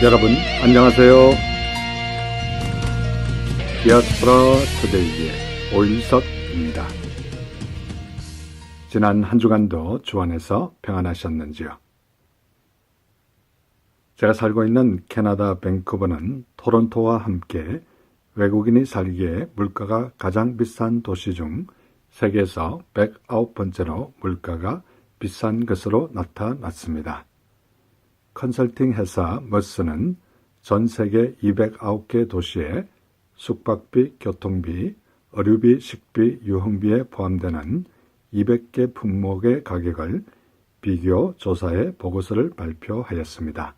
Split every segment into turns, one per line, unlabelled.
여러분 안녕하세요. 디아스포라 투데이의 오일석입니다. 지난 한 주간도 주 안에서 평안하셨는지요? 제가 살고 있는 캐나다 밴쿠버는 토론토와 함께 외국인이 살기에 물가가 가장 비싼 도시 중 세계에서 109번째로 물가가 비싼 것으로 나타났습니다. 컨설팅 회사 머스는 전 세계 209개 도시에 숙박비, 교통비, 의료비, 식비, 유흥비에 포함되는 200개 품목의 가격을 비교 조사해 보고서를 발표하였습니다.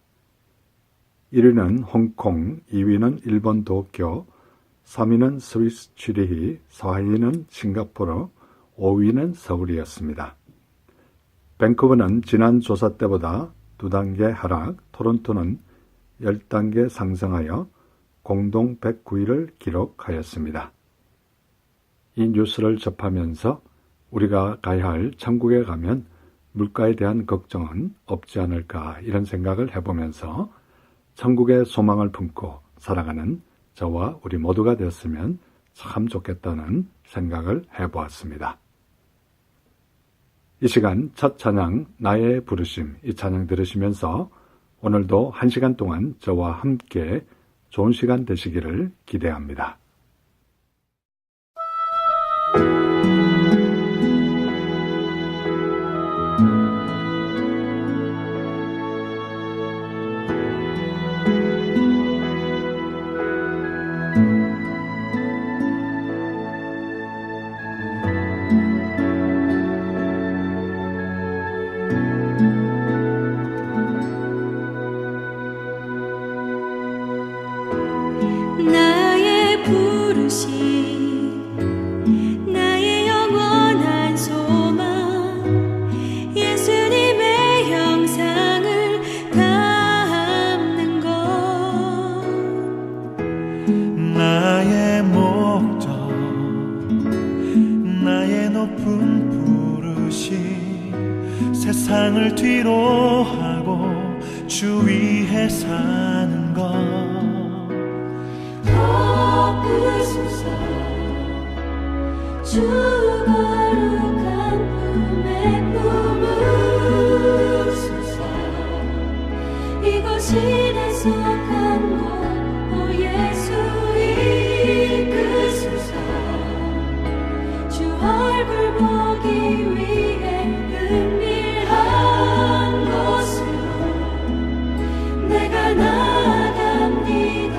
1위는 홍콩, 2위는 일본 도쿄, 3위는 스위스 취리히, 4위는 싱가포르, 5위는 서울이었습니다. 밴쿠버는 지난 조사 때보다 2단계 하락, 토론토는 10단계 상승하여 공동 109위를 기록하였습니다. 이 뉴스를 접하면서 우리가 가야 할 천국에 가면 물가에 대한 걱정은 없지 않을까 이런 생각을 해보면서 천국의 소망을 품고 살아가는 저와 우리 모두가 되었으면 참 좋겠다는 생각을 해보았습니다. 이 시간 첫 찬양 나의 부르심, 이 찬양 들으시면서 오늘도 1시간 동안 저와 함께 좋은 시간 되시기를 기대합니다.
나의 부르심, 나의 영원한 소망, 예수님의 형상을 담는 것.
나의 목적, 나의 높은 부르심, 세상을 뒤로 하고 주 위에 사는 것.
주 거룩한 품에 품으소서. 이곳이라서 간 곳 오 예수 이끄소서. 주 얼굴 보기 위해 은밀한 곳으로 내가 나아갑니다.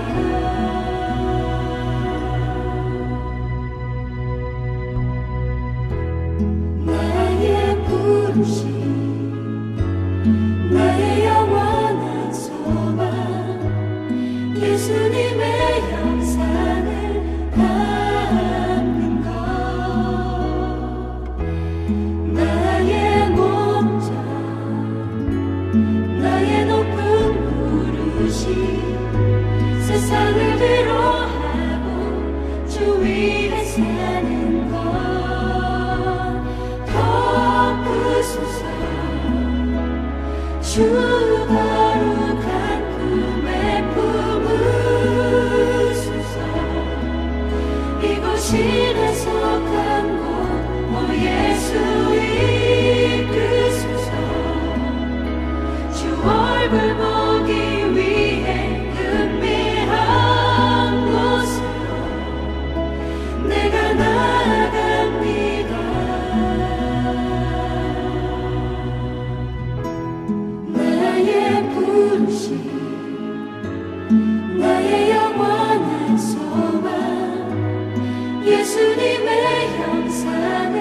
나의 영원한 소망, 예수님의 형상을 담는 것. 나의 목적, 나의 높은 부르심, 세상을 위로하고 주 위에 사는 것. 주 거룩한 품에 품으소서. 이곳이라서 간 곳 오 예수 이끄소서. 주 얼굴 보기 위해 은밀한 곳으로 내가 나아갑니다. 나의 영원한 소망, 예수님의 형상을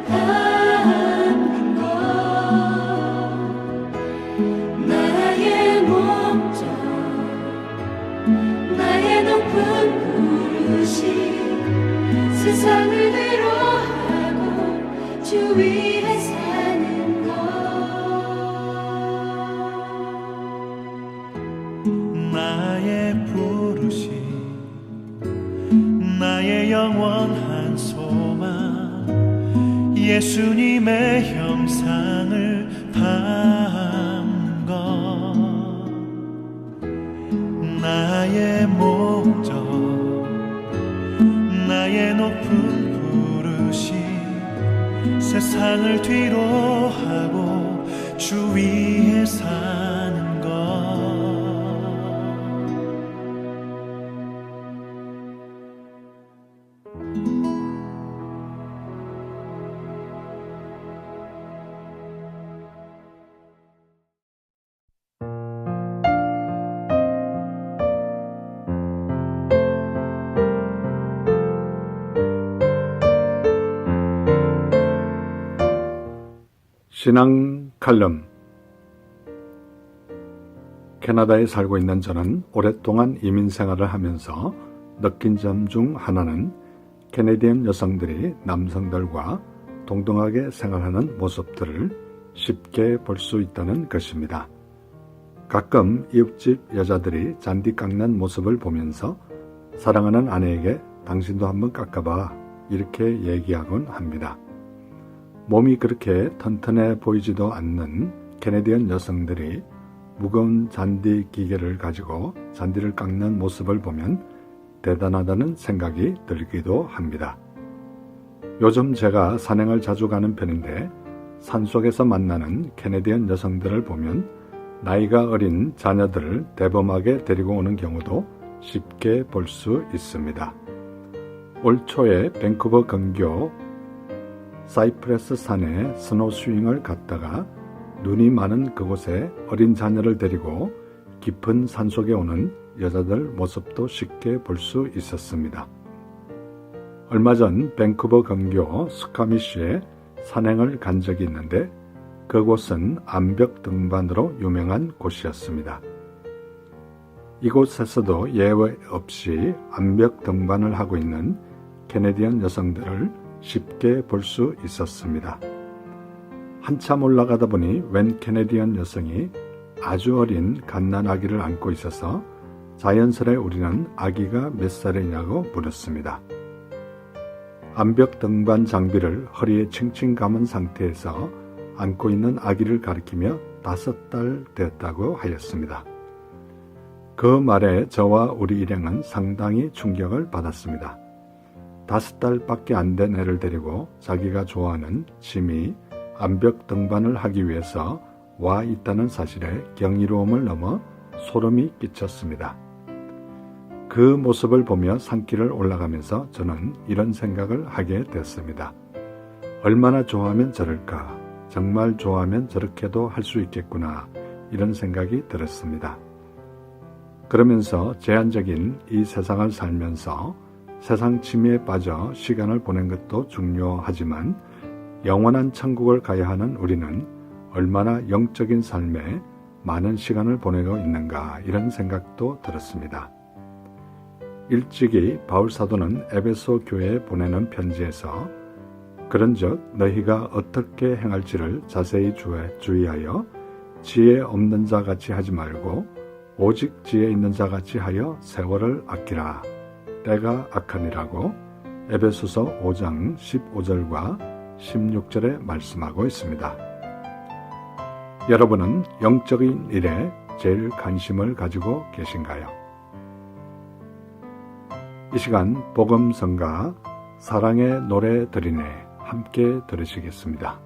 담는 것. 나의 목적, 나의 높은 부르심, 세상을 위로하고 주 위에 사는 것.
나의 부르심, 나의 영원한 소망, 예수님의 형상을 담는 것. 주 위에 사는 것.
신앙 칼럼. 캐나다에 살고 있는 저는 오랫동안 이민 생활을 하면서 느낀 점 중 하나는 캐네디언 여성들이 남성들과 동등하게 생활하는 모습들을 쉽게 볼 수 있다는 것입니다. 가끔 이웃집 여자들이 잔디 깎는 모습을 보면서 사랑하는 아내에게 당신도 한번 깎아봐 이렇게 얘기하곤 합니다. 몸이 그렇게 튼튼해 보이지도 않는 캐네디언 여성들이 무거운 잔디 기계를 가지고 잔디를 깎는 모습을 보면 대단하다는 생각이 들기도 합니다. 요즘 제가 산행을 자주 가는 편인데 산속에서 만나는 캐네디언 여성들을 보면 나이가 어린 자녀들을 대범하게 데리고 오는 경우도 쉽게 볼 수 있습니다. 올 초에 밴쿠버 근교 사이프레스 산에 스노스윙을 갔다가 눈이 많은 그곳에 어린 자녀를 데리고 깊은 산속에 오는 여자들 모습도 쉽게 볼 수 있었습니다. 얼마 전 밴쿠버 근교 스카미시에 산행을 간 적이 있는데 그곳은 암벽 등반으로 유명한 곳이었습니다. 이곳에서도 예외 없이 암벽 등반을 하고 있는 캐네디언 여성들을 쉽게 볼 수 있었습니다. 한참 올라가다 보니 웬 캐네디언 여성이 아주 어린 갓난 아기를 안고 있어서 자연스레 우리는 아기가 몇 살이냐고 물었습니다. 암벽 등반 장비를 허리에 칭칭 감은 상태에서 안고 있는 아기를 가리키며 5달 되었다고 하였습니다. 그 말에 저와 우리 일행은 상당히 충격을 받았습니다. 5달밖에 안 된 애를 데리고 자기가 좋아하는 취미 암벽 등반을 하기 위해서 와 있다는 사실에 경이로움을 넘어 소름이 끼쳤습니다. 그 모습을 보며 산길을 올라가면서 저는 이런 생각을 하게 됐습니다. 얼마나 좋아하면 저럴까? 정말 좋아하면 저렇게도 할 수 있겠구나. 이런 생각이 들었습니다. 그러면서 제한적인 이 세상을 살면서 세상 취미에 빠져 시간을 보낸 것도 중요하지만 영원한 천국을 가야 하는 우리는 얼마나 영적인 삶에 많은 시간을 보내고 있는가 이런 생각도 들었습니다. 일찍이 바울 사도는 에베소 교회에 보내는 편지에서 그런즉 너희가 어떻게 행할지를 자세히 주의하여 지혜 없는 자 같이 하지 말고 오직 지혜 있는 자 같이 하여 세월을 아끼라. 때가 악하니라고 에베소서 5장 15절과 16절에 말씀하고 있습니다. 여러분은 영적인 일에 제일 관심을 가지고 계신가요? 이 시간 복음성가 사랑의 노래 드리네 함께 들으시겠습니다.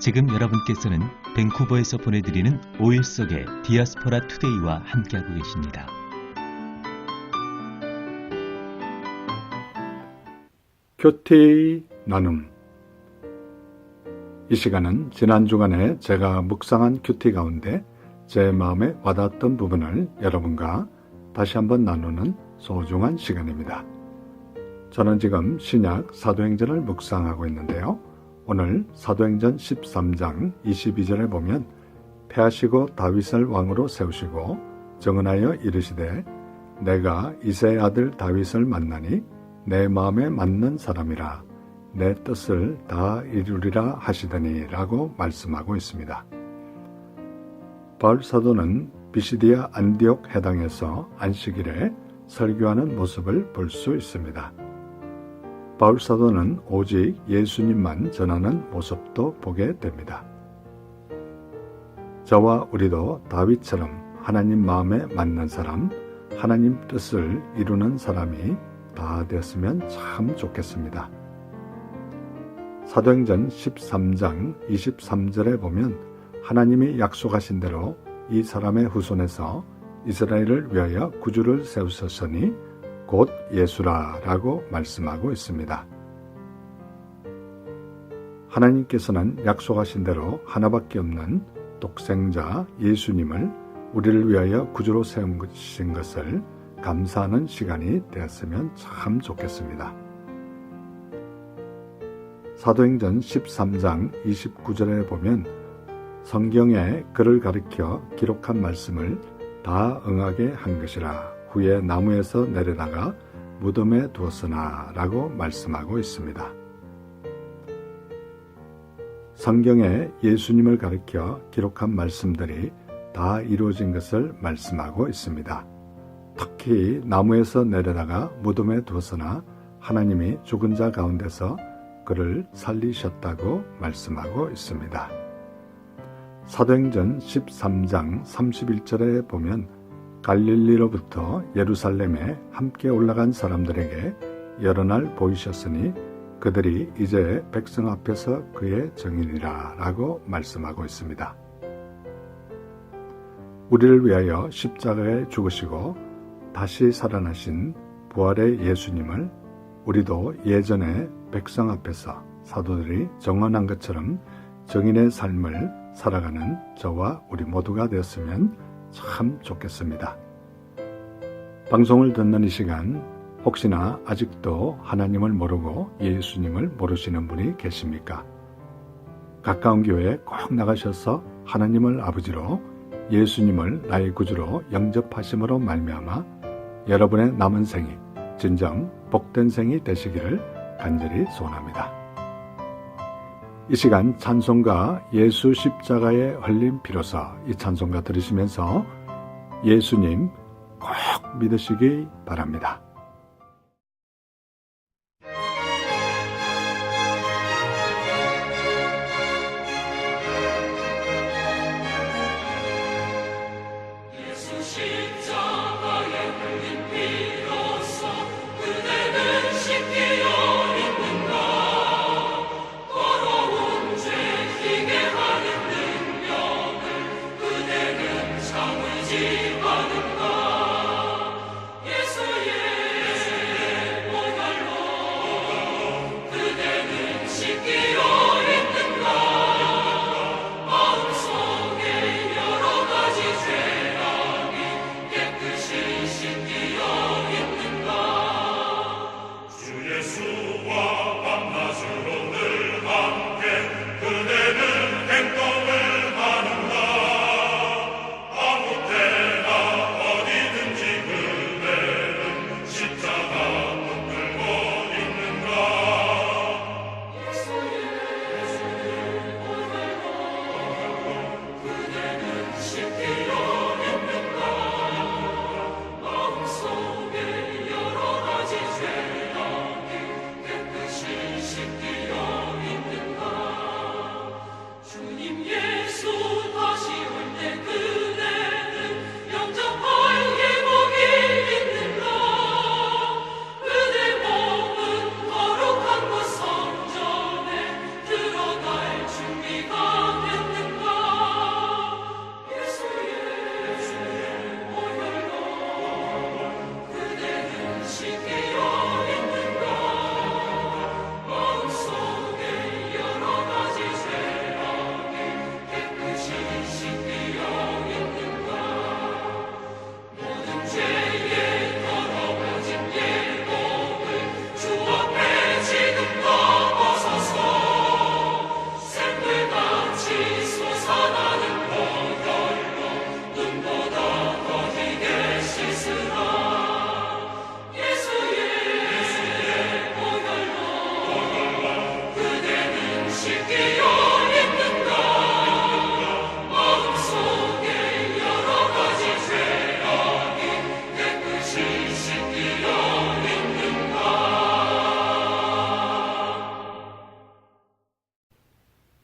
지금 여러분께서는 밴쿠버에서 보내드리는 5일 속의 디아스포라 투데이와 함께하고 계십니다.
큐티 나눔. 이 시간은 지난 주간에 제가 묵상한 큐티 가운데 제 마음에 와닿았던 부분을 여러분과 다시 한번 나누는 소중한 시간입니다. 저는 지금 신약 사도행전을 묵상하고 있는데요. 오늘 사도행전 13장 22절에 보면 패하시고 다윗을 왕으로 세우시고 정언하여 이르시되 내가 이새의 아들 다윗을 만나니 내 마음에 맞는 사람이라 내 뜻을 다 이루리라 하시더니 라고 말씀하고 있습니다. 바울 사도는 비시디아 안디옥 해당에서 안식일에 설교하는 모습을 볼 수 있습니다. 바울 사도는 오직 예수님만 전하는 모습도 보게 됩니다. 저와 우리도 다윗처럼 하나님 마음에 맞는 사람, 하나님 뜻을 이루는 사람이 다 됐으면 참 좋겠습니다. 사도행전 13장 23절에 보면 하나님이 약속하신 대로 이 사람의 후손에서 이스라엘을 위하여 구주를 세우셨으니 곧 예수라 라고 말씀하고 있습니다. 하나님께서는 약속하신 대로 하나밖에 없는 독생자 예수님을 우리를 위하여 구주로 세우신 것을 감사하는 시간이 되었으면 참 좋겠습니다. 사도행전 13장 29절에 보면 성경에 그를 가리켜 기록한 말씀을 다 응하게 한 것이라 후에 나무에서 내려다가 무덤에 두었으나 라고 말씀하고 있습니다. 성경에 예수님을 가리켜 기록한 말씀들이 다 이루어진 것을 말씀하고 있습니다. 특히 나무에서 내려다가 무덤에 두었으나 하나님이 죽은 자 가운데서 그를 살리셨다고 말씀하고 있습니다. 사도행전 13장 31절에 보면 갈릴리로부터 예루살렘에 함께 올라간 사람들에게 여러 날 보이셨으니 그들이 이제 백성 앞에서 그의 증인이라 라고 말씀하고 있습니다. 우리를 위하여 십자가에 죽으시고 다시 살아나신 부활의 예수님을 우리도 예전에 백성 앞에서 사도들이 정언한 것처럼 정인의 삶을 살아가는 저와 우리 모두가 되었으면 참 좋겠습니다. 방송을 듣는 이 시간 혹시나 아직도 하나님을 모르고 예수님을 모르시는 분이 계십니까? 가까운 교회에 꼭 나가셔서 하나님을 아버지로 예수님을 나의 구주로 영접하심으로 말미암아 여러분의 남은 생이 진정 복된 생이 되시기를 간절히 소원합니다. 이 시간 찬송가 예수 십자가에 흘린 피로서 이 찬송가 들으시면서 예수님 꼭 믿으시기 바랍니다.
행동을 하는가 아무 때나 어디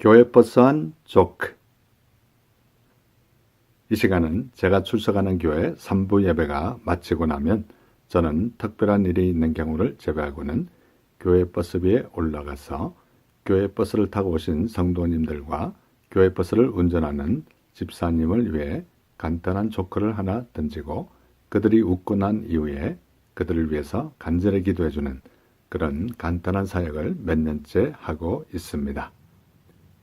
교회 버스 안 조크. 이 시간은 제가 출석하는 교회 3부 예배가 마치고 나면 저는 특별한 일이 있는 경우를 제외하고는 교회 버스비에 올라가서 교회 버스를 타고 오신 성도님들과 교회 버스를 운전하는 집사님을 위해 간단한 조크를 하나 던지고 그들이 웃고 난 이후에 그들을 위해서 간절히 기도해주는 그런 간단한 사역을 몇 년째 하고 있습니다.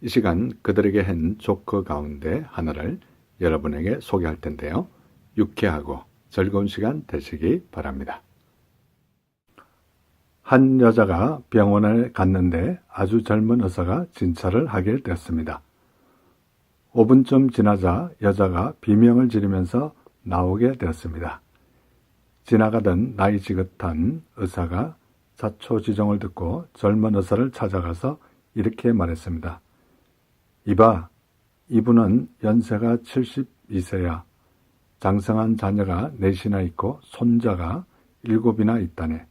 이 시간 그들에게 한 조크 가운데 하나를 여러분에게 소개할 텐데요. 유쾌하고 즐거운 시간 되시기 바랍니다. 한 여자가 병원에 갔는데 아주 젊은 의사가 진찰을 하게 되었습니다. 5분쯤 지나자 여자가 비명을 지르면서 나오게 되었습니다. 지나가던 나이 지긋한 의사가 자초지종을 듣고 젊은 의사를 찾아가서 이렇게 말했습니다. 이봐, 이분은 연세가 72세야. 장성한 자녀가 4이나 있고 손자가 7이나 있다네.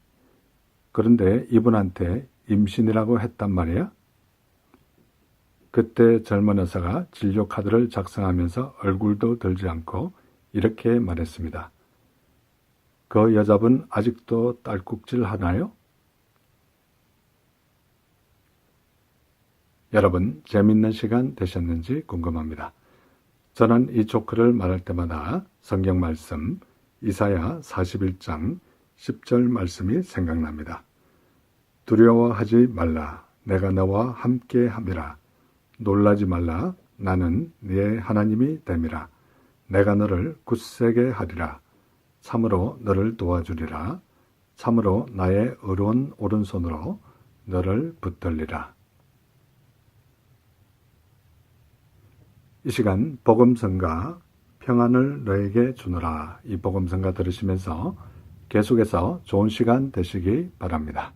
그런데 이분한테 임신이라고 했단 말이야? 그때 젊은 의사가 진료 카드를 작성하면서 얼굴도 들지 않고 이렇게 말했습니다. 그 여자분 아직도 딸꾹질 하나요? 여러분 재밌는 시간 되셨는지 궁금합니다. 저는 이 조크를 말할 때마다 성경 말씀 이사야 41장 10절 말씀이 생각납니다. 두려워하지 말라. 내가 너와 함께 함이라. 놀라지 말라. 나는 네 하나님이 됨이라. 내가 너를 굳세게 하리라. 참으로 너를 도와주리라. 참으로 나의 의로운 오른손으로 너를 붙들리라. 이 시간 복음성가 평안을 너에게 주노라. 이 복음성가 들으시면서 계속해서 좋은 시간 되시기 바랍니다.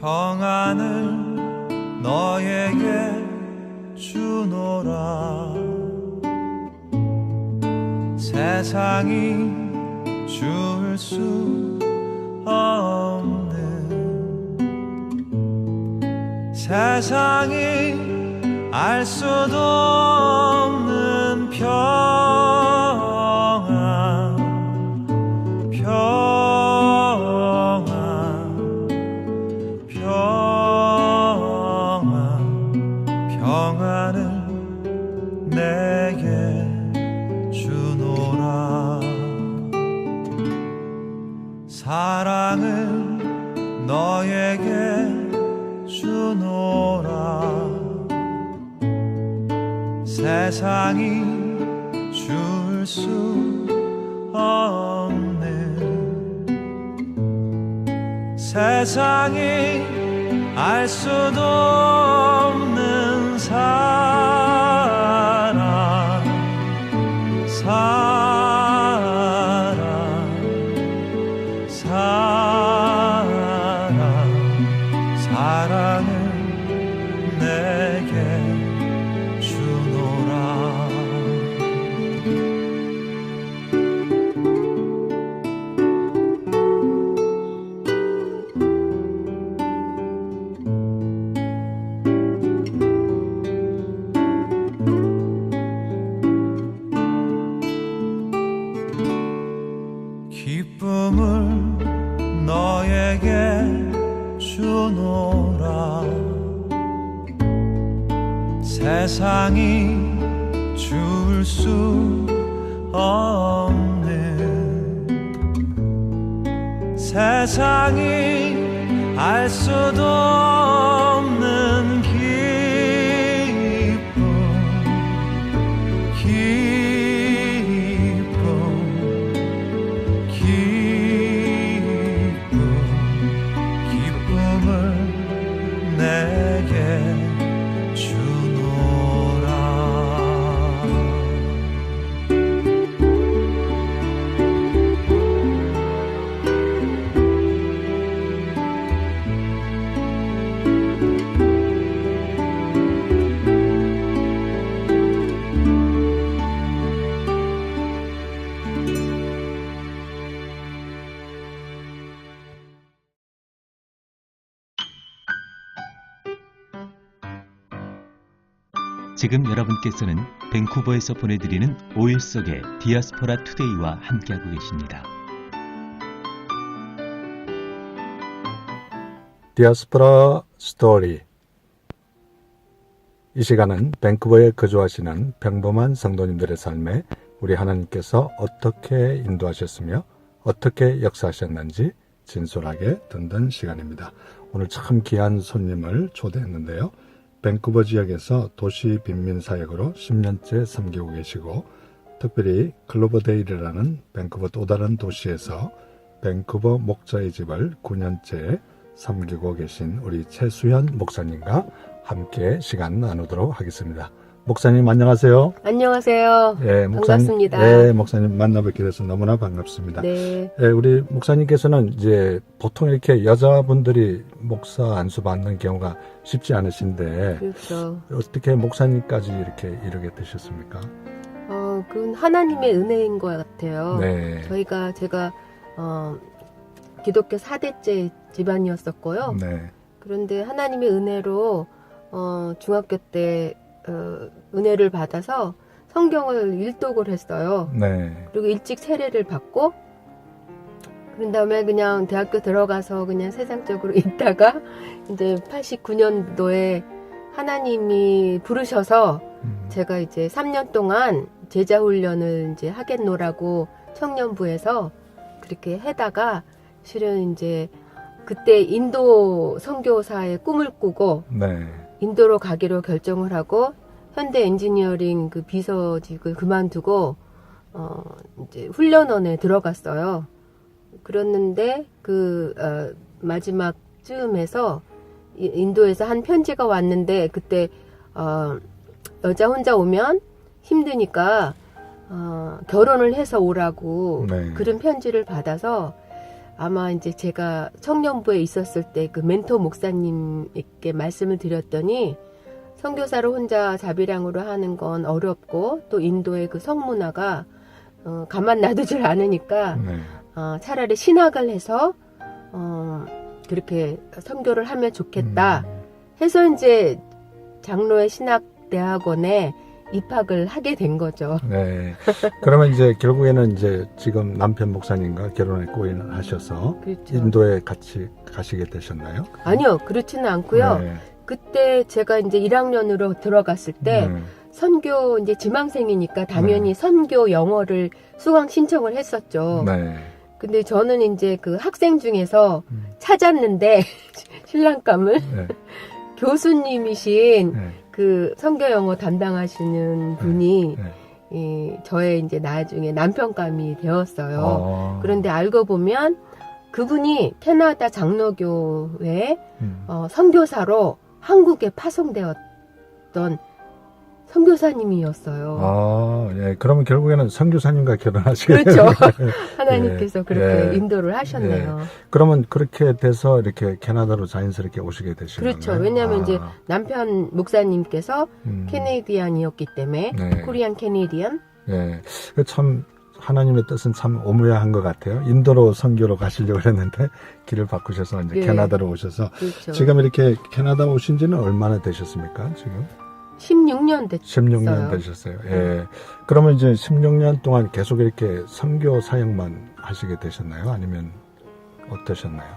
평안을 너에게 주노라. 세상이 줄 수 없는 세상이 알 수도 없는 평안 평안을 내게 주노라. 사랑을 너에게 주노라. 세상이 줄 수 없는 세상이 알 수도 없는 사랑 사랑을 내게 주노라. 기쁨을 너에게 주노라. 세상이 줄 수 없는 세상이 알 수도 없는 기쁨을 내게 주노라.
지금 여러분께서는 밴쿠버에서 보내드리는 오일 속의 디아스포라 투데이와 함께하고 계십니다.
디아스포라 스토리. 이 시간은 밴쿠버에 거주하시는 평범한 성도님들의 삶에 우리 하나님께서 어떻게 인도하셨으며 어떻게 역사하셨는지 진솔하게 듣는 시간입니다. 오늘 참 귀한 손님을 초대했는데요. 밴쿠버 지역에서 도시 빈민사역으로 10년째 섬기고 계시고 특별히 클로버데일이라는 밴쿠버 또 다른 도시에서 밴쿠버 목자의 집을 9년째 섬기고 계신 우리 최수현 목사님과 함께 시간 나누도록 하겠습니다. 목사님 안녕하세요.
안녕하세요.
예,
반갑습니다.
네, 목사님 만나뵙게 돼서 너무나 반갑습니다.
네.
예, 우리 목사님께서는 이제 보통 이렇게 여자분들이 목사 안수 받는 경우가 쉽지 않으신데
그렇죠.
어떻게 목사님까지 이렇게 이르게 되셨습니까?
그건 하나님의 은혜인 것 같아요.
네.
제가 기독교 4대째 집안이었었고요.
네.
그런데 하나님의 은혜로 중학교 때 은혜를 받아서 성경을 일독을 했어요.
네.
그리고 일찍 세례를 받고 그런 다음에 그냥 대학교 들어가서 그냥 세상적으로 있다가 이제 89년도에 하나님이 부르셔서 제가 이제 3년 동안 제자 훈련을 이제 하겠노라고 청년부에서 그렇게 해다가 실은 이제 그때 인도 선교사의 꿈을 꾸고
네.
인도로 가기로 결정을 하고 현대 엔지니어링 그 비서직을 그만두고 이제 훈련원에 들어갔어요. 그랬는데 마지막 쯤에서 인도에서 한 편지가 왔는데 그때 여자 혼자 오면 힘드니까 결혼을 해서 오라고
네.
그런 편지를 받아서 아마 이제 제가 청년부에 있었을 때 그 멘토 목사님께 말씀을 드렸더니 선교사로 혼자 자비량으로 하는 건 어렵고 또 인도의 그 성문화가 가만 놔두질 않으니까
네.
차라리 신학을 해서 그렇게 선교를 하면 좋겠다 해서 이제 장로의 신학대학원에 입학을 하게 된 거죠.
네. 그러면 이제 결국에는 이제 지금 남편 목사님과 결혼에 꼬인하셔서
그렇죠.
인도에 같이 가시게 되셨나요?
아니요, 그렇지는 않고요.
네.
그때 제가 이제 1학년으로 들어갔을 때 선교 이제 지망생이니까 당연히 선교 영어를 수강 신청을 했었죠.
네.
근데 저는 이제 그 학생 중에서 찾았는데 신랑감을
네.
교수님이신
네.
그 선교 영어 담당하시는 분이
네.
저의 이제 나중에 남편감이 되었어요. 그런데 알고 보면 그분이 캐나다 장로교회 선교사로 한국에 파송되었던 선교사님이었어요.
아, 예. 그러면 결국에는 선교사님과 결혼하시게
그렇죠.
되는
하나님께서
예,
그렇게
예,
인도를 하셨네요.
그러면 그렇게 돼서 이렇게 캐나다로 자연스럽게 오시게 되신
그렇죠.
건가요?
왜냐하면 이제 남편 목사님께서 캐네디안이었기 때문에
네.
코리안 캐네디안.
예. 참 하나님의 뜻은 참 오묘한 것 같아요. 인도로 선교로 가시려고 했는데 길을 바꾸셔서 이제
예.
캐나다로 오셔서
그렇죠.
지금 이렇게 캐나다 오신 지는 얼마나 되셨습니까? 지금?
16년 됐어요.
16년 되셨어요. 예. 그러면 이제 16년 동안 계속 이렇게 선교 사역만 하시게 되셨나요? 아니면 어떠셨나요?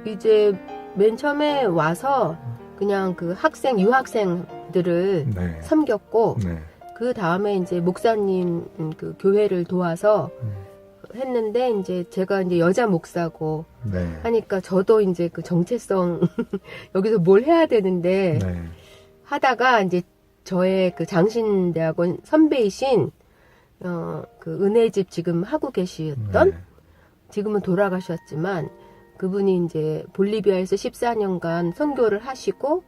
이제 맨 처음에 와서 그냥 그 유학생들을
네.
섬겼고
네.
그 다음에 이제 목사님 그 교회를 도와서 했는데 이제 제가 이제 여자 목사고
네.
하니까 저도 이제 그 정체성 여기서 뭘 해야 되는데
네.
하다가 이제 저의 그 장신대학원 선배이신 그 은혜집 지금 하고 계시던
네.
지금은 돌아가셨지만 그분이 이제 볼리비아에서 14년간 선교를 하시고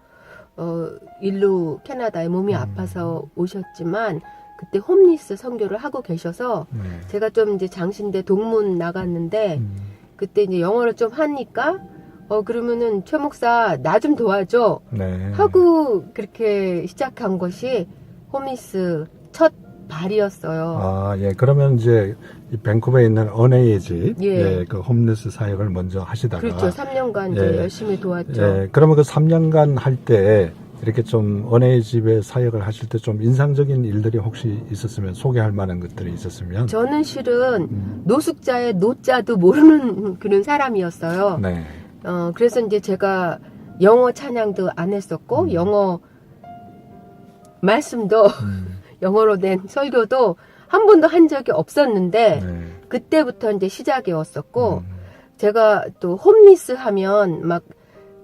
일루 캐나다에 몸이 아파서 오셨지만 그때 홈리스 선교를 하고 계셔서
네.
제가 좀 이제 장신대 동문 나갔는데 그때 이제 영어를 좀 하니까 그러면은 최 목사 나 좀 도와줘
네.
하고 그렇게 시작한 것이 홈리스 첫 발이었어요.
아, 예. 그러면 이제 이 밴쿠버에 있는 언어의 집,
예.
예, 그 홈리스 사역을 먼저 하시다가
그렇죠. 3년간 이제
예.
열심히 도왔죠.
예. 그러면 그 3년간 할 때 이렇게 좀 은혜의 집에 사역을 하실 때 좀 인상적인 일들이 혹시 있었으면 소개할 만한 것들이 있었으면.
저는 실은 노숙자의 노자도 모르는 그런 사람이었어요.
네.
그래서 이제 제가 영어 찬양도 안 했었고, 영어 말씀도 영어로 된 설교도 한 번도 한 적이 없었는데,
네.
그때부터 이제 시작이었었고, 제가 또 홈리스 하면 막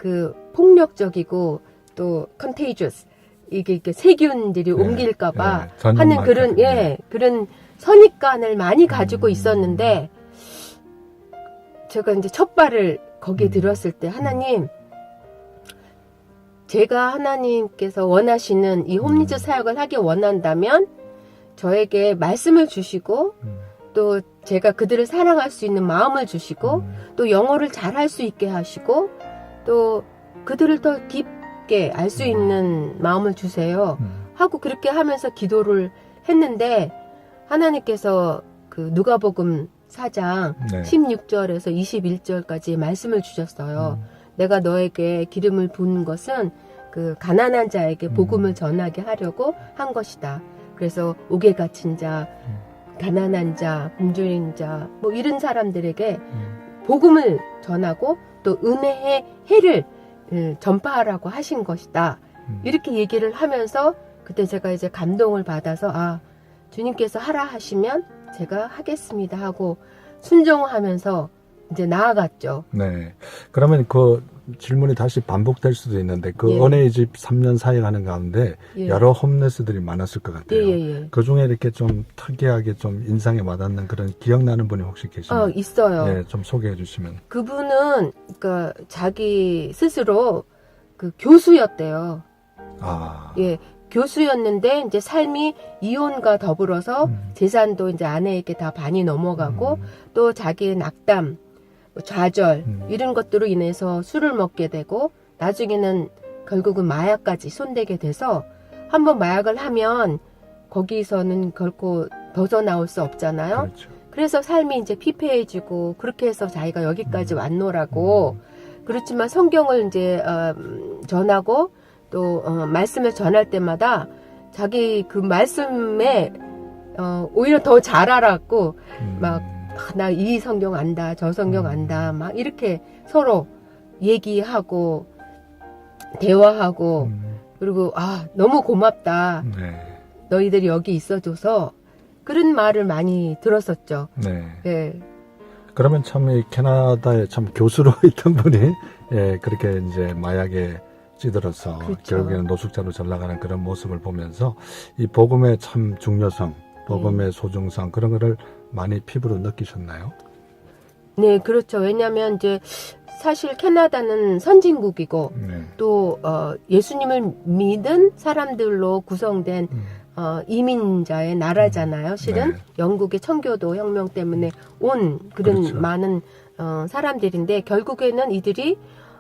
그 폭력적이고 또 contagious 이게 세균들이 옮길까봐 하는 그런 그런 선입관을 많이 가지고 있었는데 제가 이제 첫 발을 거기에 들었을 때 하나님, 제가 하나님께서 원하시는 이 홈리스 사역을 하기 원한다면 저에게 말씀을 주시고 또 제가 그들을 사랑할 수 있는 마음을 주시고 또 영어를 잘할 수 있게 하시고 또 그들을 더 깊게 알 수 있는 마음을 주세요 하고 그렇게 하면서 기도를 했는데 하나님께서 그 누가복음 4장 16절에서 21절까지 말씀을 주셨어요. 내가 너에게 기름을 부은 것은 그 가난한 자에게 복음을 전하게 하려고 한 것이다. 그래서 옥에 갇힌 자, 가난한 자, 굶주린 자, 뭐 이런 사람들에게 복음을 전하고 또 은혜의 해를 전파하라고 하신 것이다. 이렇게 얘기를 하면서 그때 제가 이제 감동을 받아서 주님께서 하라 하시면 제가 하겠습니다 하고 순종하면서 이제 나아갔죠.
네. 그러면 그 질문이 다시 반복될 수도 있는데 그 은혜의 집 3년 사역하는 가운데 여러 홈레스들이 많았을 것 같아요. 그 중에 이렇게 좀 특이하게 좀 인상에 와닿는 그런 기억나는 분이 혹시 계시나요?
있어요.
네, 좀 소개해 주시면.
그분은 그러니까 자기 스스로 그 교수였대요. 예. 교수였는데 이제 삶이 이혼과 더불어서 재산도 이제 아내에게 다 반이 넘어가고 또 자기의 낙담, 좌절 이런 것들로 인해서 술을 먹게 되고 나중에는 결국은 마약까지 손대게 돼서 한번 마약을 하면 거기서는 결코 벗어나올 수 없잖아요.
그렇죠.
그래서 삶이 이제 피폐해지고 그렇게 해서 자기가 여기까지 왔노라고 그렇지만 성경을 이제 전하고 또 말씀을 전할 때마다 자기 그 말씀에 오히려 더 잘 알았고 막 나 이 성경 안다 저 성경 안다 막 이렇게 서로 얘기하고 대화하고 그리고 너무 고맙다 너희들이 여기 있어줘서 그런 말을 많이 들었었죠. 네.
그러면 참 이 캐나다에 참 교수로 있던 분이 그렇게 이제 마약에 찌들어서 결국에는 노숙자로 전락하는 그런 모습을 보면서 이 복음의 참 중요성, 복음의 소중성 그런 거를 많이 피부로 느끼셨나요?
네, 그렇죠. 왜냐하면 이제 사실 캐나다는 선진국이고 또 예수님을 믿은 사람들로 구성된 이민자의 나라잖아요. 실은 영국의 청교도 혁명 때문에 온 그런 많은 사람들인데 결국에는 이들이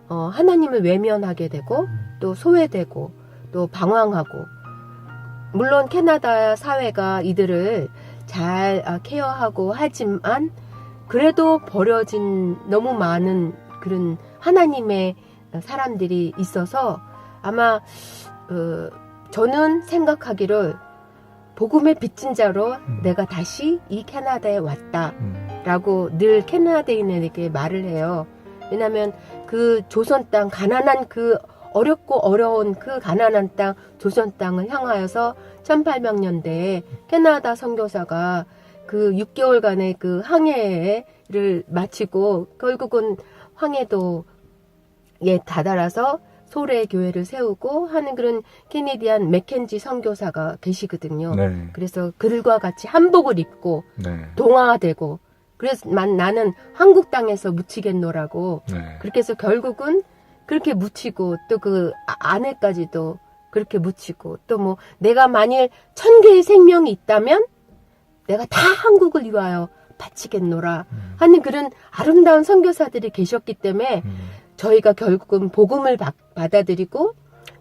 하나님을 외면하게 되고 또 소외되고 또 방황하고 물론 캐나다 사회가 이들을 잘 케어하고 하지만 그래도 버려진 너무 많은 그런 하나님의 사람들이 있어서 아마 저는 생각하기를 복음의 빚진 자로 내가 다시 이 캐나다에 왔다라고 늘 캐나다인에게 말을 해요. 왜냐하면 그 조선 땅 가난한 그 어렵고 어려운 그 가난한 땅 조선 땅을 향하여서 1800년대에 캐나다 선교사가 그 6개월간의 그 항해를 마치고 결국은 황해도에 다다라서 소래 교회를 세우고 하는 그런 캐네디안 맥켄지 선교사가 계시거든요. 그래서 그들과 같이 한복을 입고 동화되고 그래서 나는 한국 땅에서 묻히겠노라고 그렇게 해서 결국은 그렇게 묻히고 또 그 아내까지도 그렇게 묻히고 또 뭐 내가 만일 1000개의 생명이 있다면 내가 다 한국을 위하여 바치겠노라 하는 그런 아름다운 선교사들이 계셨기 때문에 저희가 결국은 복음을 받아들이고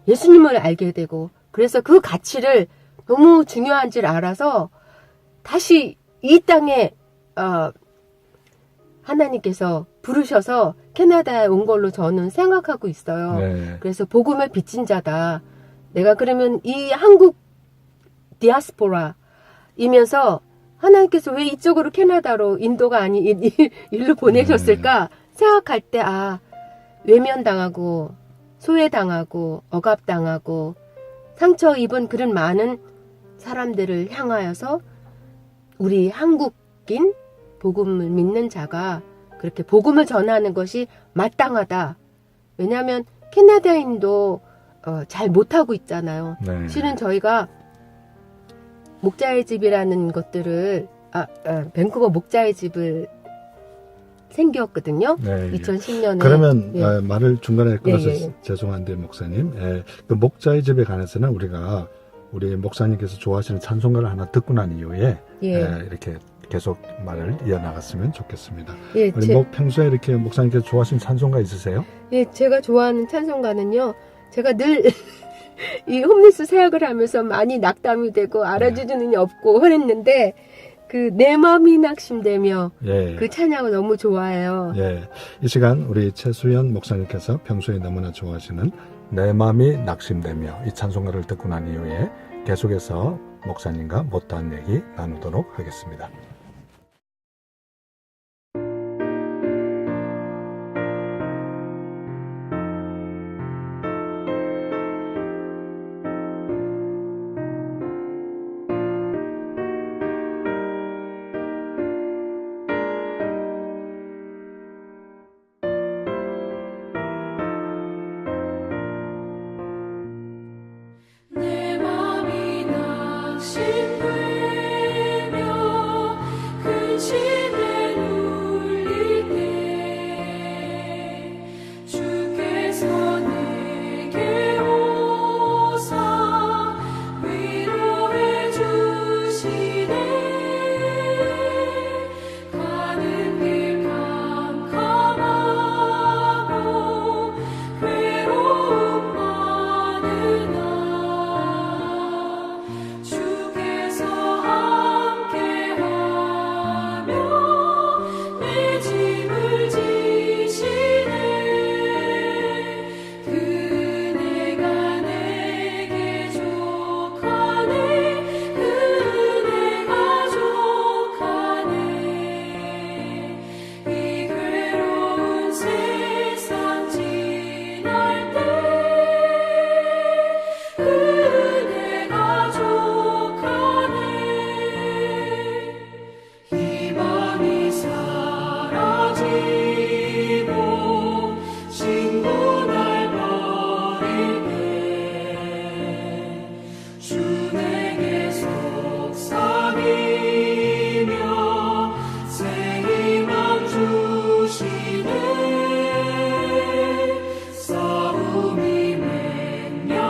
예수님을 알게 되고 그래서 그 가치를 너무 중요한 줄 알아서 다시 이 땅에 하나님께서 부르셔서 캐나다에 온 걸로 저는 생각하고 있어요. 그래서 복음을 빚진 자다. 내가 그러면 이 한국 디아스포라이면서 하나님께서 왜 이쪽으로 캐나다로 인도가 아닌 일로 보내셨을까 생각할 때 외면당하고 소외당하고 억압당하고 상처 입은 그런 많은 사람들을 향하여서 우리 한국인 복음을 믿는 자가 그렇게 복음을 전하는 것이 마땅하다. 왜냐하면 캐나다인도 잘 못하고 있잖아요.
네.
실은 저희가 목자의 집이라는 것들을 밴쿠버 목자의 집을 생겼거든요.
네.
2010년에.
그러면
예.
말을 중간에 끊어서
예.
죄송한데 목사님, 그 목자의 집에 관해서는 우리가 우리 목사님께서 좋아하시는 찬송가를 하나 듣고 난 이후에 이렇게 계속 말을 이어나갔으면 좋겠습니다.
예,
우리 평소에 이렇게 목사님께서 좋아하시는 찬송가 있으세요?
예, 제가 좋아하는 찬송가는요. 제가 늘 이 홈리스 사역을 하면서 많이 낙담이 되고 알아주는 이 없고 그랬는데 그 내 마음이 낙심되며 그 찬양을 너무 좋아해요.
예, 이 시간 우리 최수연 목사님께서 평소에 너무나 좋아하시는 내 마음이 낙심되며 이 찬송가를 듣고 난 이후에 계속해서 목사님과 못다한 얘기 나누도록 하겠습니다.
내 맘이 낙심되며 근심에 눌릴 때 주께서 내게 오사 위로해 주시네. 가는 길 캄캄하고 괴로움 많으나 주께서 함께하며 내 짐을 지시네. 그네가 내게 족하네. 그네가 족하네. 이 괴로운 세상 지날 때 그네가 족하네. 희망이 사라지고 친구 날 버릴 때 주 내게 속삭이며 새 희망 주시네. 싸움이 맹렬하여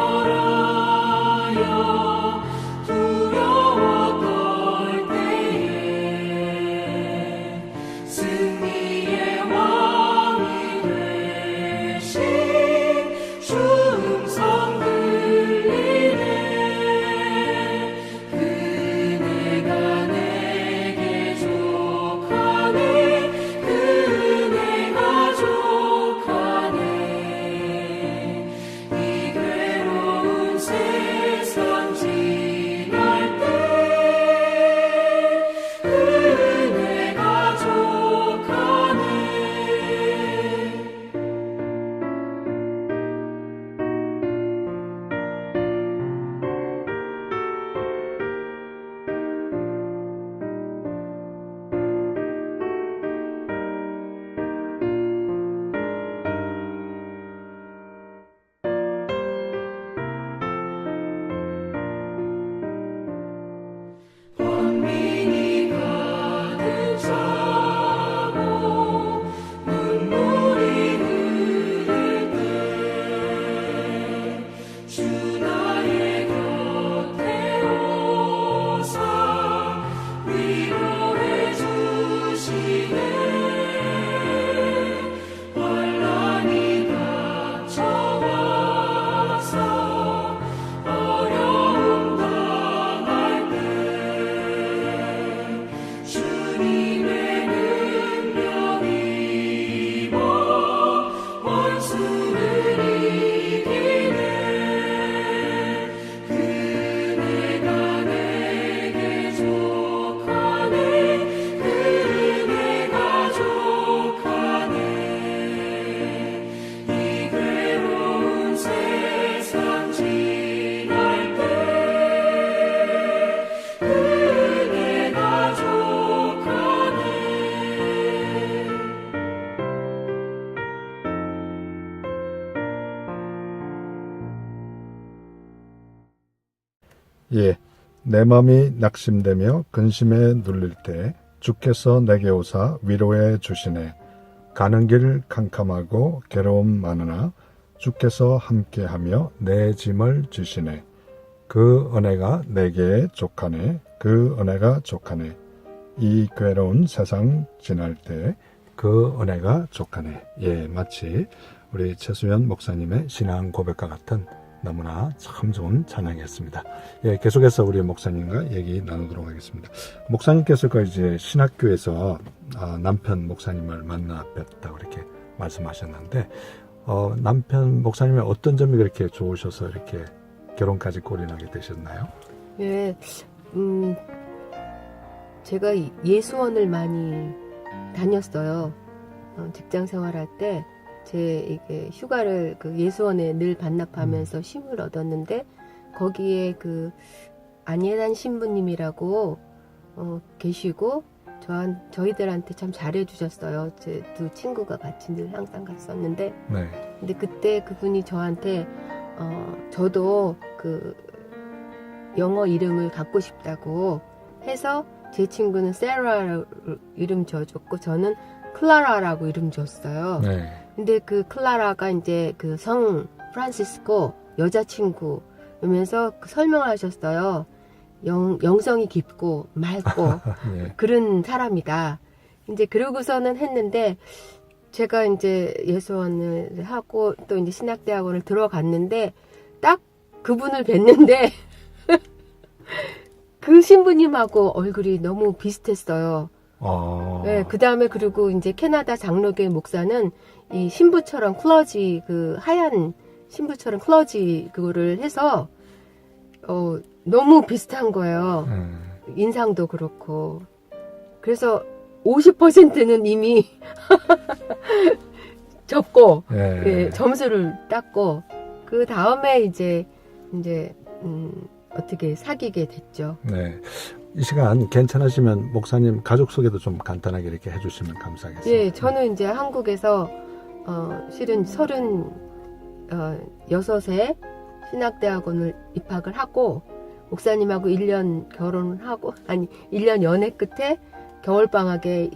예, 내 맘이 낙심되며 근심에 눌릴 때 주께서 내게 오사 위로해 주시네. 가는 길 캄캄하고 괴로움 많으나 주께서 함께하며 내 짐을 지시네. 그 은혜가 내게 족하네. 그 은혜가 족하네. 이 괴로운 세상 지날 때 그 은혜가 족하네. 예, 마치 우리 최수연 목사님의 신앙 고백과 같은 너무나 참 좋은 찬양이었습니다. 예, 계속해서 우리 목사님과 얘기 나누도록 하겠습니다. 목사님께서 그 이제 신학교에서 남편 목사님을 만나 뵀다고 이렇게 말씀하셨는데, 남편 목사님의 어떤 점이 그렇게 좋으셔서 이렇게 결혼까지 골인하게 되셨나요?
예, 제가 예수원을 많이 다녔어요. 직장 생활할 때 이게 휴가를 그 예수원에 늘 반납하면서 쉼을 얻었는데, 거기에 그 안예단 신부님이라고 계시고 저희들한테 참 잘해주셨어요. 제 두 친구가 같이 늘 항상 갔었는데,
네.
근데 그때 그분이 저한테 저도 그 영어 이름을 갖고 싶다고 해서 제 친구는 세라 이름 지어줬고 저는 클라라라고 이름 줬어요.
네.
근데 그 클라라가 이제 그 성 프란시스코 여자친구면서 설명을 하셨어요. 영성이 깊고 맑고
예.
그런 사람이다. 이제 그러고서는 했는데, 제가 이제 예수원을 하고 또 이제 신학대학원을 들어갔는데 딱 그분을 뵀는데 그 신부님하고 얼굴이 너무 비슷했어요. 네, 그 다음에 그리고 이제 캐나다 장로교회 목사는 이 신부처럼 클러지, 그 하얀 신부처럼 클러지 그거를 해서 너무 비슷한 거예요. 인상도 그렇고. 그래서 50%는 이미 접고,
예.
예, 점수를 땄고, 그 다음에 이제 어떻게 사귀게 됐죠.
네. 이 시간 괜찮으시면 목사님 가족 소개도 좀 간단하게 이렇게 해주시면 감사하겠습니다.
예, 저는 이제 한국에서 실은 36에 신학대학원을 입학을 하고, 목사님하고 1년 결혼을 하고, 1년 연애 끝에 겨울방학에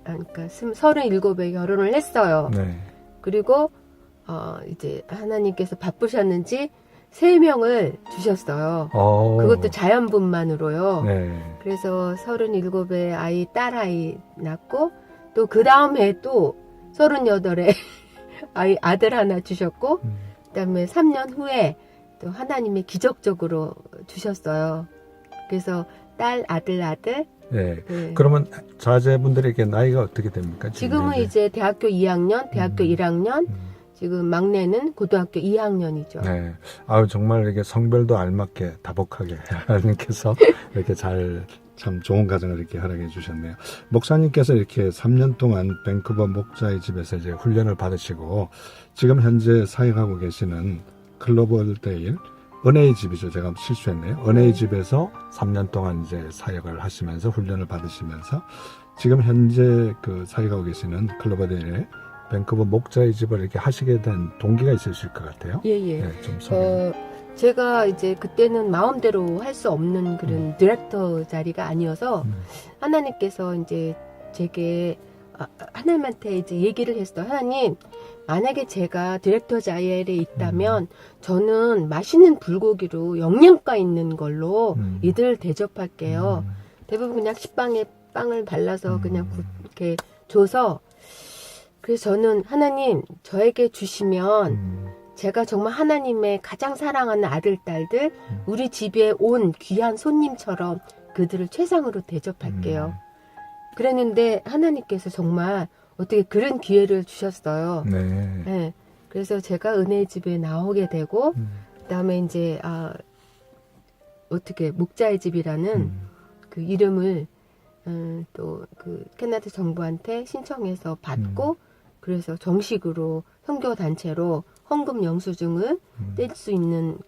그러니까 37에 결혼을 했어요.
네.
그리고 이제 하나님께서 바쁘셨는지 3명을 주셨어요. 그것도 자연분만으로요.
네.
그래서 37에 딸아이 낳고, 또 그 다음 해 또 38에 아들 하나 주셨고, 그 다음에 3년 후에 또 하나님이 기적적으로 주셨어요. 그래서 딸, 아들.
네.
네.
그러면 자제분들에게 나이가 어떻게 됩니까?
지금은 이제 대학교 2학년, 대학교 1학년, 지금 막내는 고등학교 2학년이죠.
네. 아유, 정말 이렇게 성별도 알맞게 다복하게 하나님께서 이렇게 참 좋은 가정을 이렇게 허락해 주셨네요. 목사님께서 이렇게 3년 동안 밴쿠버 목자의 집에서 이제 훈련을 받으시고, 지금 현재 사역하고 계시는 글로벌데일 은혜의 집이죠. 제가 실수했네요. 은혜의 집에서 3년 동안 이제 사역을 하시면서 훈련을 받으시면서 지금 현재 그 사역하고 계시는 글로벌데일의 밴쿠버 목자의 집을 이렇게 하시게 된 동기가 있으실 것 같아요.
예.
네, 좀 소개.
제가 이제 그때는 마음대로 할 수 없는 그런 디렉터 자리가 아니어서 하나님께서 이제 제게 하나님한테 이제 얘기를 했어요. 하나님, 만약에 제가 디렉터 자리에 있다면 저는 맛있는 불고기로 영양가 있는 걸로 이들 대접할게요. 대부분 그냥 식빵에 빵을 발라서 그냥 이렇게 줘서, 그래서 저는 하나님 저에게 주시면 제가 정말 하나님의 가장 사랑하는 아들, 딸들, 우리 집에 온 귀한 손님처럼 그들을 최상으로 대접할게요. 그랬는데 하나님께서 정말 어떻게 그런 기회를 주셨어요.
네.
네. 그래서 제가 은혜의 집에 나오게 되고, 그다음에 이제 어떻게 목자의 집이라는 그 이름을 또 그 캐나다 정부한테 신청해서 받고, 그래서 정식으로 선교 단체로 헌금 영수증을 뗄 수 있는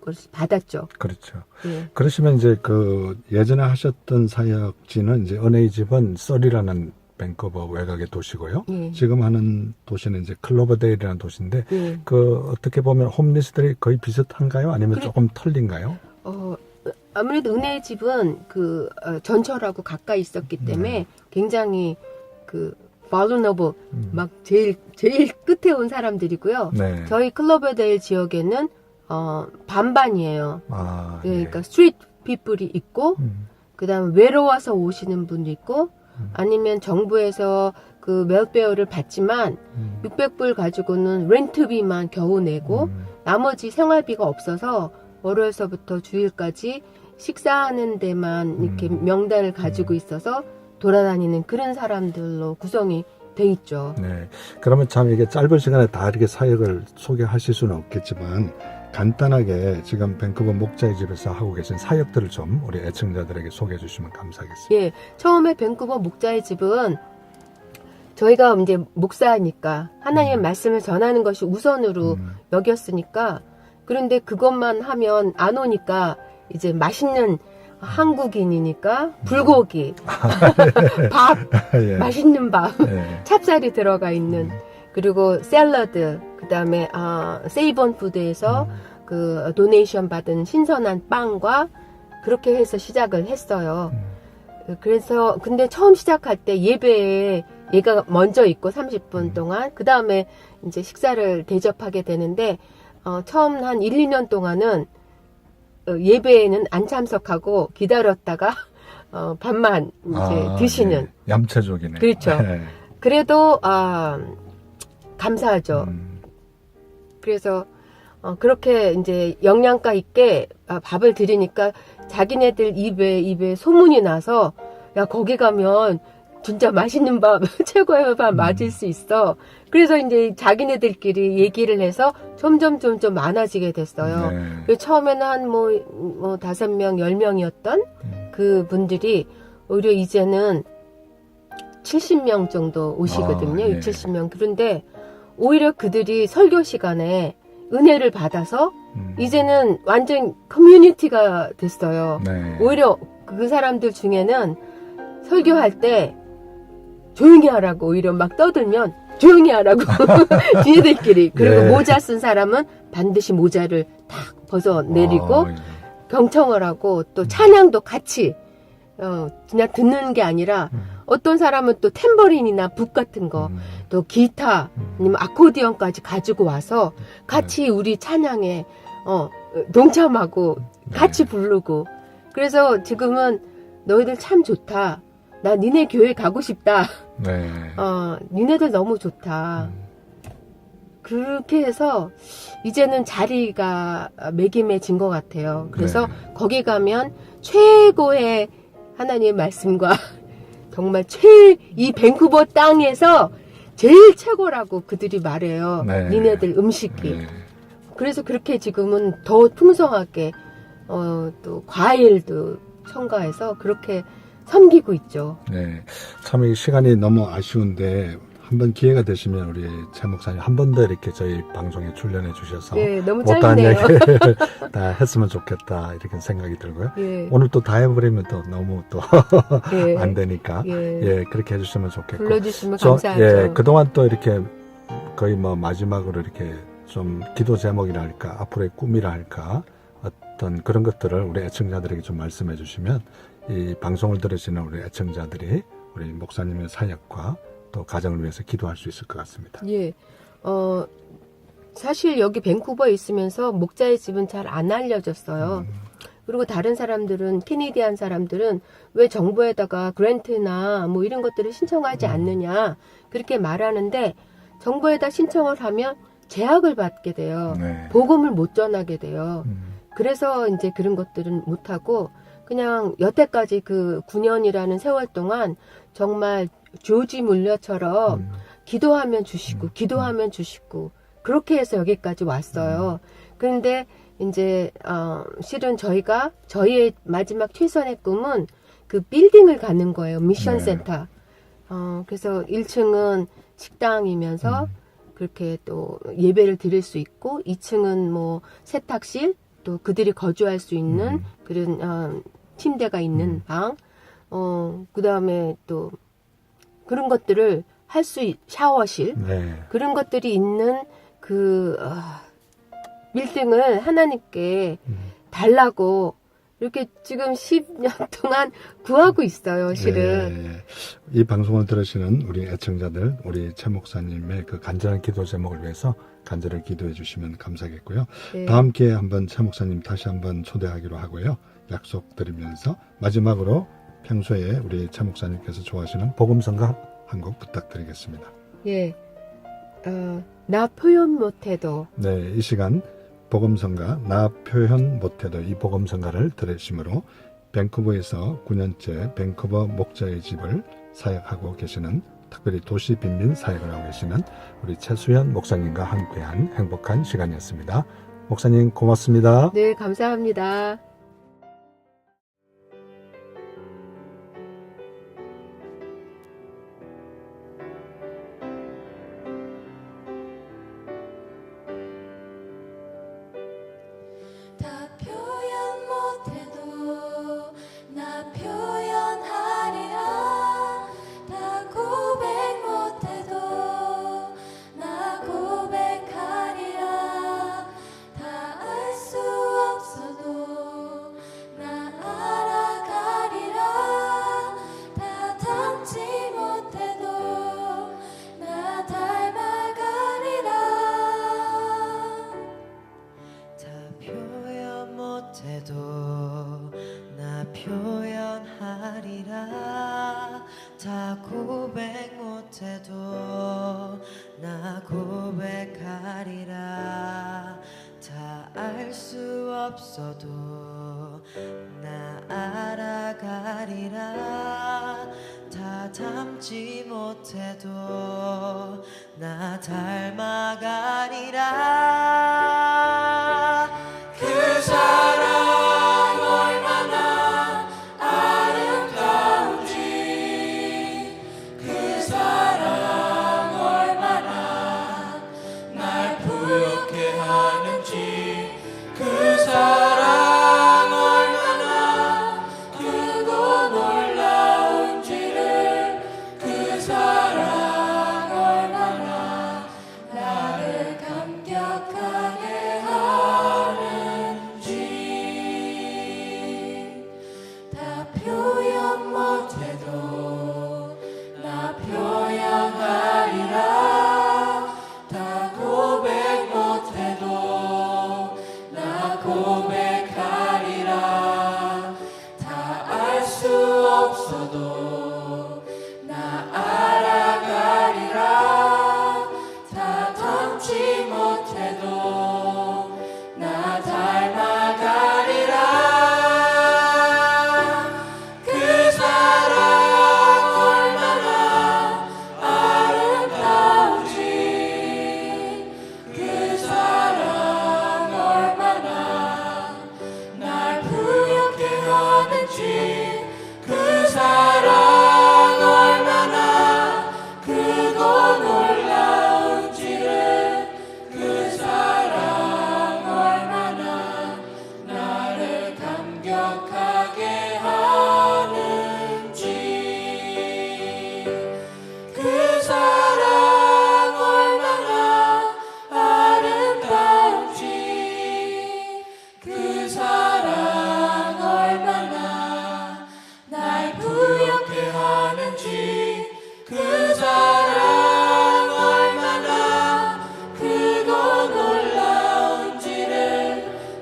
것을 받았죠.
그렇죠.
예.
그러시면 이제 그 예전에 하셨던 사역지는 이제 은혜의 집은 썰이라는 밴쿠버 외곽의 도시고요.
예.
지금 하는 도시는 이제 클로버데일이라는 도시인데
예.
그 어떻게 보면 홈리스들이 거의 비슷한가요? 아니면 조금 틀린가요?
아무래도 은혜의 집은 전철하고 가까이 있었기 때문에 굉장히 vulnerable, 막 제일 끝에 온 사람들이고요.
네.
저희 클로버데일 지역에는 반반이에요.
아,
그러니까 스트리트 피플이 있고, 그다음에 외로워서 오시는 분도 있고, 아니면 정부에서 그 웰페어를 받지만 600불 가지고는 렌트비만 겨우 내고 나머지 생활비가 없어서 월요일서부터 주일까지 식사하는 데만 이렇게 명단을 가지고 있어서 돌아다니는 그런 사람들로 구성이 돼 있죠.
네. 그러면 참 이게 짧은 시간에 다 이렇게 사역을 소개하실 수는 없겠지만 간단하게 지금 밴쿠버 목자의 집에서 하고 계신 사역들을 좀 우리 애청자들에게 소개해 주시면 감사하겠습니다.
예, 처음에 밴쿠버 목자의 집은 저희가 이제 목사니까 하나님의 말씀을 전하는 것이 우선으로 여겼으니까, 그런데 그것만 하면 안 오니까 이제 맛있는 한국인이니까 불고기, 밥,
예.
맛있는 밥,
예.
찹쌀이 들어가 있는, 그리고 샐러드, 그다음에 세이본 푸드에서 그 도네이션 받은 신선한 빵과 그렇게 해서 시작을 했어요. 그래서 근데 처음 시작할 때 예배에 얘가 먼저 있고 30분 동안, 그 다음에 이제 식사를 대접하게 되는데 처음 한 1, 2년 동안은 예배에는 안 참석하고 기다렸다가 밥만 이제 드시는.
예. 얌체족이네.
그렇죠.
예.
그래도 감사하죠. 그래서 그렇게 이제 영양가 있게 밥을 드리니까 자기네들 입에 소문이 나서, 야, 거기 가면 진짜 맛있는 밥, 최고의 밥 맞을 수 있어. 그래서 이제 자기네들끼리 얘기를 해서 점점 많아지게 됐어요.
네.
처음에는 한 5명, 10명이었던 그 분들이 오히려 이제는 70명 정도 오시거든요.
예.
70명. 그런데 오히려 그들이 설교 시간에 은혜를 받아서 이제는 완전 커뮤니티가 됐어요.
네.
오히려 그 사람들 중에는 설교할 때 조용히 하라고 오히려 막 떠들면 조용히 하라고 지네들끼리. 그리고
예.
모자 쓴 사람은 반드시 모자를 탁 벗어내리고
예.
경청을 하고 또 찬양도 같이 그냥 듣는 게 아니라 어떤 사람은 또 탬버린이나 북 같은 거, 또 기타 아니면 아코디언까지 가지고 와서 같이 우리 찬양에 동참하고 같이 부르고. 그래서 지금은 너희들 참 좋다. 나 니네 교회 가고 싶다.
네.
니네들 너무 좋다. 그렇게 해서 이제는 자리가 매김해진 것 같아요. 그래서
네.
거기 가면 최고의 하나님의 말씀과 정말 이 밴쿠버 땅에서 제일 최고라고 그들이 말해요.
네.
니네들 음식이.
네.
그래서 그렇게 지금은 더 풍성하게 또 과일도 첨가해서 그렇게 섬기고 있죠.
네. 참 이 시간이 너무 아쉬운데 한번 기회가 되시면 우리 최 목사님 한 번 더 이렇게 저희 방송에 출연해 주셔서
예, 너무
못다한
짧네요.
얘기 다 했으면 좋겠다 이렇게 생각이 들고요.
예,
오늘 또 다 해버리면 또 너무 또 안
예,
되니까
예.
예 그렇게 해주시면 좋겠고.
불러주시면
저,
감사하죠.
예, 그동안 또 이렇게 거의 뭐 마지막으로 이렇게 좀 기도 제목이라 할까 앞으로의 꿈이라 할까 어떤 그런 것들을 우리 애청자들에게 좀 말씀해 주시면 이 방송을 들으시는 우리 애청자들이 우리 목사님의 사역과 또 가정을 위해서 기도할 수 있을 것 같습니다.
예, 사실 여기 밴쿠버에 있으면서 목자의 집은 잘 안 알려졌어요. 그리고 다른 사람들은, 캐네디안 사람들은 왜 정부에다가 그랜트나 뭐 이런 것들을 신청하지 않느냐 그렇게 말하는데, 정부에다 신청을 하면 제약을 받게 돼요.
네.
복음을 못 전하게 돼요. 그래서 이제 그런 것들은 못하고 그냥 여태까지 그 9년이라는 세월 동안 정말 조지 물려처럼 기도하면 주시고 기도하면 주시고 그렇게 해서 여기까지 왔어요. 그런데 이제 실은 저희의 마지막 최선의 꿈은 그 빌딩을 갖는 거예요. 미션
네.
센터. 그래서 1층은 식당이면서 그렇게 또 예배를 드릴 수 있고 2층은 뭐 세탁실, 또 그들이 거주할 수 있는 그런 침대가 있는 방, 그 다음에 또 그런 것들을 할 수 샤워실,
네.
그런 것들이 있는 그 빌딩을 하나님께 달라고 이렇게 지금 10년 동안 구하고 있어요, 실은.
예, 이 방송을 들으시는 우리 애청자들, 우리 최 목사님의 그 간절한 기도 제목을 위해서 간절히 기도해 주시면 감사하겠고요.
네.
다음 기회에 한번 최 목사님 다시 한번 초대하기로 하고요. 약속드리면서 마지막으로 평소에 우리 최 목사님께서 좋아하시는 복음성가 한 곡 부탁드리겠습니다.
예. 나 표현 못해도.
네, 이 시간 복음성가 나 표현 못해도 이 복음성가를 들으심으로 밴쿠버에서 9년째 밴쿠버 목자의 집을 사역하고 계시는, 특별히 도시 빈민 사역을 하고 계시는 우리 최수현 목사님과 함께한 행복한 시간이었습니다. 목사님 고맙습니다.
네, 감사합니다.
다 표현 못해도 나 표현하리라. 다 고백 못해도 나 고백하리라. 다 알 수 없어도 나 알아가리라. 다 닮지 못해도 나 닮아가리라.
다 표현 못해도 나 표현하리라. 다 고백 못해도 나 고백하리라. 다 알 수 없어도 나 알아가리라. 다 닮지 못해도 나 닮아가리라.
그 사랑 얼마나 아름다운지, 그 사랑 얼마나 날 부욕해 하는지, 그 사랑 얼마나 크고 놀라운지를, 그 사랑 얼마나 나를 감격하게 하는지. 다 표현 못해도 나 표현하리라. 다 고백 못해도 나 고백하리라. 다 알 수 없어도 나 알아가리라. 다 닮지 못해도 나 닮아가리라. 그 사랑 얼마나 아름다운지, 그 사랑 얼마나 날 부욕해 하는지, 그 사랑 얼마나 크고 놀라운지를, 그 사랑 얼마나 나를 감격하게 하는지. 그 사랑 얼마나 아름다운지, 그 사랑 얼마나 날 부욕해 하는지, 그 사랑 얼마나 크고 놀라운지를,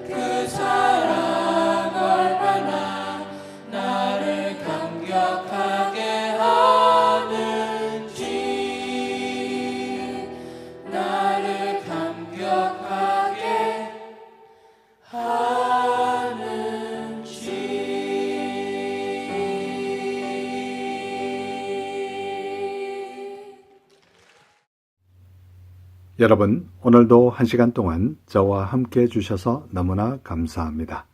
그 사랑 얼마나 나를 감격하게 하는지, 나를 감격하게 하는지.
여러분, 오늘도 1시간 동안 저와 함께 해주셔서 너무나 감사합니다.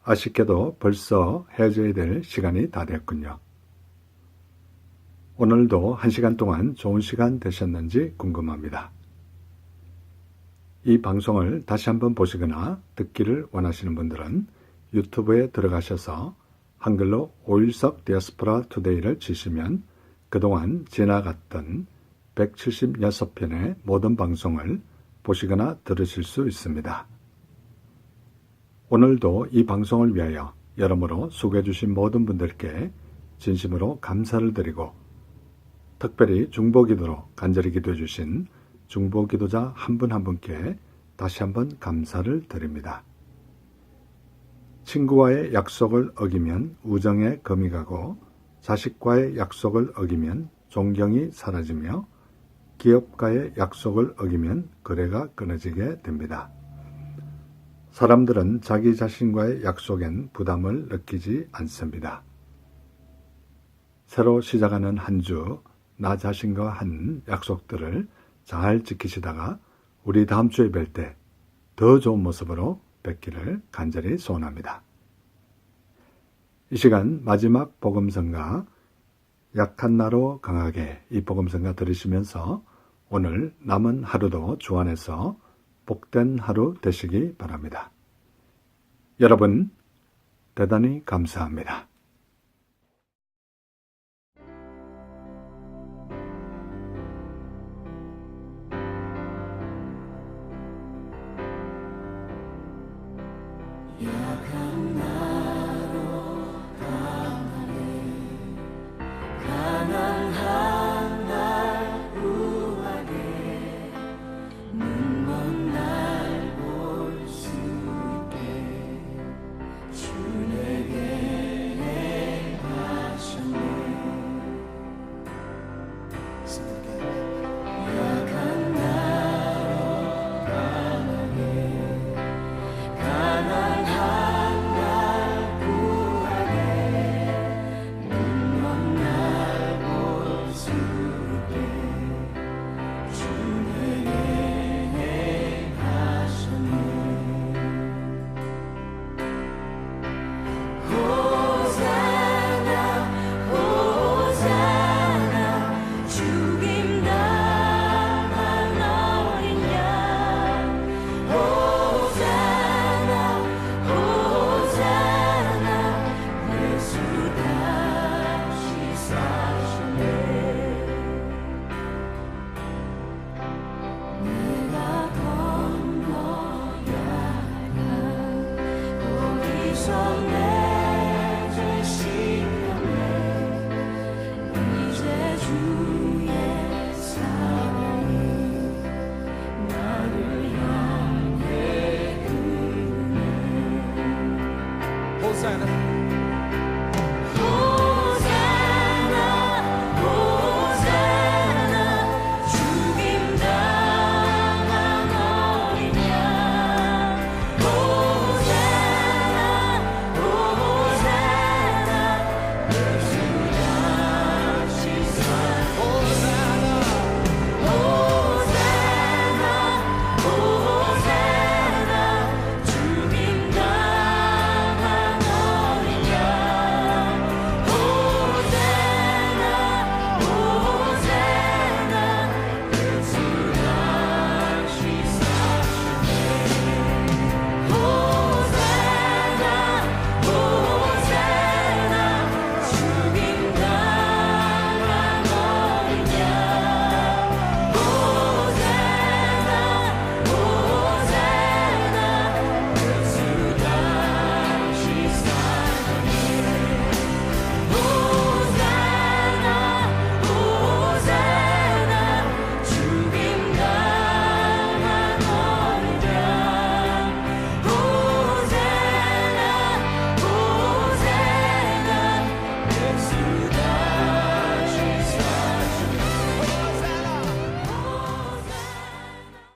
아쉽게도 벌써 헤어져야 될 시간이 다 됐군요. 오늘도 1시간 동안 좋은 시간 되셨는지 궁금합니다. 이 방송을 다시 한번 보시거나 듣기를 원하시는 분들은 유튜브에 들어가셔서 한글로 오일석 디아스포라 투데이를 치시면 그동안 지나갔던 176편의 모든 방송을 보시거나 들으실 수 있습니다. 오늘도 이 방송을 위하여 여러모로 수고해 주신 모든 분들께 진심으로 감사를 드리고 특별히 중보기도로 간절히 기도해 주신 중보기도자 한 분 한 분께 다시 한번 감사를 드립니다. 친구와의 약속을 어기면 우정에 금이 가고 자식과의 약속을 어기면 존경이 사라지며 기업가의 약속을 어기면 거래가 끊어지게 됩니다. 사람들은 자기 자신과의 약속엔 부담을 느끼지 않습니다. 새로 시작하는 한 주, 나 자신과 한 약속들을 잘 지키시다가 우리 다음 주에 뵐 때 더 좋은 모습으로 뵙기를 간절히 소원합니다. 이 시간 마지막 복음성가 약한 나로 강하게 이 복음성가 들으시면서 오늘 남은 하루도 주 안에서 복된 하루 되시기 바랍니다. 여러분 대단히 감사합니다.
약한 나로 강하게 가난한 날 우하게 눈먼 날 볼 수 있게 주 내게 행하셨네. 약한 나로 강하게 가난한 날 구하게 눈먼 날 볼 수 있게 주 내게 행하셨네. 호산나 호산나 죽임 당한 어린 양 호산나 호산나 예수 다시 사시네. 내가 건너야 할 거기서 내 죄 씻겼네. 이제 주의 사랑이 나를 향해 흐르네.
호산나